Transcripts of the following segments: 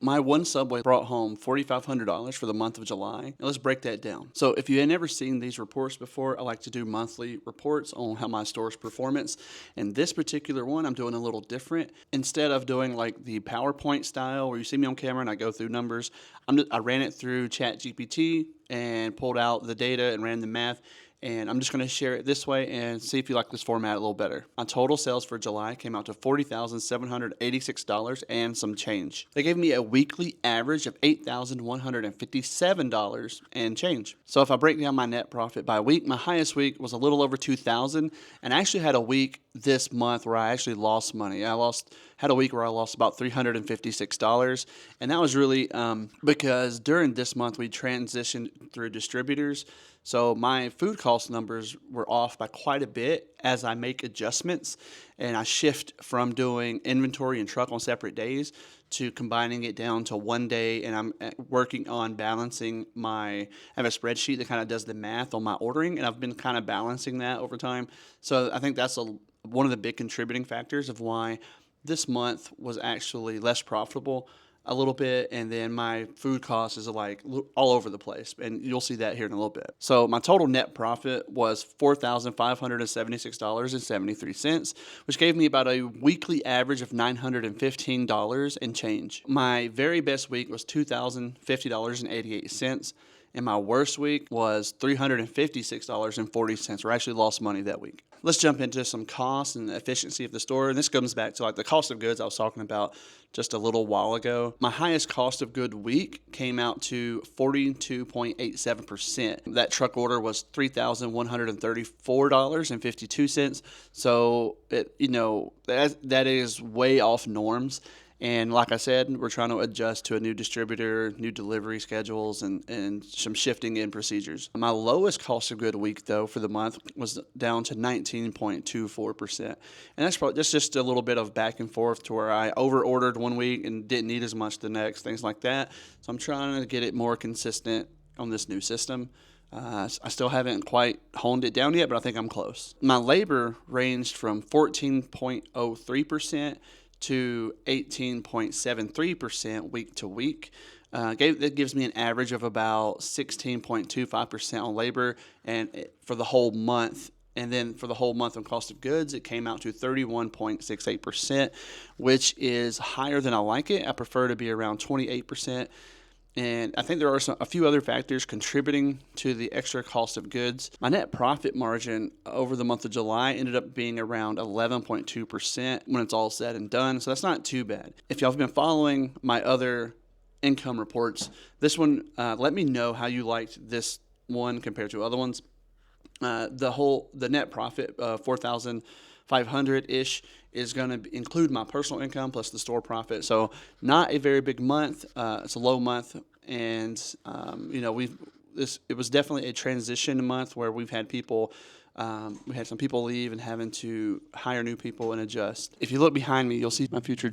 My one Subway brought home $4,500 for the month of July. And let's break that down. So, if you had never seen these reports before, I like to do monthly reports on how my store's performance. And this particular one, I'm doing a little different. Instead of doing like the PowerPoint style where you see me on camera and I go through numbers, I ran it through ChatGPT and pulled out the data and ran the math. And I'm just going to share it this way and see if you like this format a little better. My total sales for July came out to $40,786 and some change. They gave me a weekly average of $8,157 and change. So if I break down my net profit by week, my highest week was a little over $2,000, and I actually had a week this month where I actually lost money. Had a week where I lost about $356, and that was really because during this month we transitioned through distributors. So my food cost numbers were off by quite a bit as I make adjustments, and I shift from doing inventory and truck on separate days to combining it down to one day, and I'm working on balancing I have a spreadsheet that kind of does the math on my ordering, and I've been kind of balancing that over time. So I think that's one of the big contributing factors of why this month was actually less profitable a little bit, and then my food costs is like all over the place, and you'll see that here in a little bit. So my total net profit was $4,576.73, which gave me about a weekly average of $915 and change. My very best week was $2,050.88. And my worst week was $356.40. I actually lost money that week. Let's jump into some costs and the efficiency of the store. And this comes back to like the cost of goods I was talking about just a little while ago. My highest cost of good week came out to 42.87%. That truck order was $3,134.52. So that is way off norms. And like I said, we're trying to adjust to a new distributor, new delivery schedules, and some shifting in procedures. My lowest cost of good week, though, for the month was down to 19.24%. And that's just a little bit of back and forth to where I over-ordered one week and didn't need as much the next, things like that. So I'm trying to get it more consistent on this new system. I still haven't quite honed it down yet, but I think I'm close. My labor ranged from 14.03% to 18.73% week to week. That gives me an average of about 16.25% on labor, and for the whole month. And then for the whole month on cost of goods, it came out to 31.68%, which is higher than I like it. I prefer to be around 28%. And I think there are a few other factors contributing to the extra cost of goods. My net profit margin over the month of July ended up being around 11.2% when it's all said and done. So that's not too bad. If y'all have been following my other income reports, this one, let me know how you liked this one compared to other ones. The net profit, 4,500-ish, is going to include my personal income plus the store profit. So not a very big month. It's a low month, and it was definitely a transition month where we had some people leave and having to hire new people and adjust. If you look behind me, you'll see my future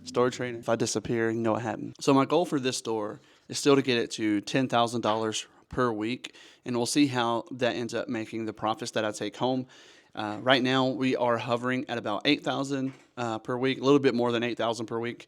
store trader. If I disappear, you know what happened. So my goal for this store is still to get it to $10,000 per week, and we'll see how that ends up making the profits that I take home. Right now, we are hovering at about $8,000 per week, a little bit more than $8,000 per week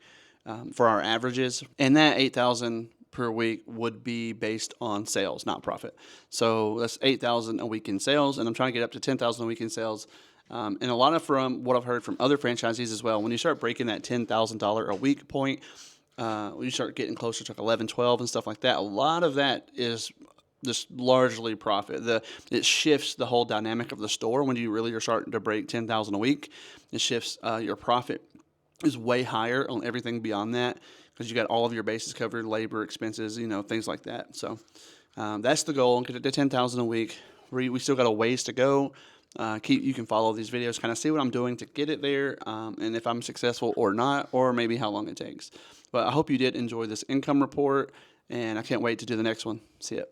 for our averages. And that $8,000 per week would be based on sales, not profit. So that's $8,000 a week in sales, and I'm trying to get up to $10,000 a week in sales. And a lot of from what I've heard from other franchisees as well, when you start breaking that $10,000 a week point, when you start getting closer to like 11, 12 and stuff like that, a lot of that is just largely profit. It shifts the whole dynamic of the store when you really are starting to break $10,000 a week. It shifts your profit is way higher on everything beyond that because you got all of your bases covered, labor, expenses, things like that. So that's the goal. Get it to $10,000 a week. We still got a ways to go. You can follow these videos, kind of see what I'm doing to get it there, and if I'm successful or not, or maybe how long it takes. But I hope you did enjoy this income report, and I can't wait to do the next one. See ya.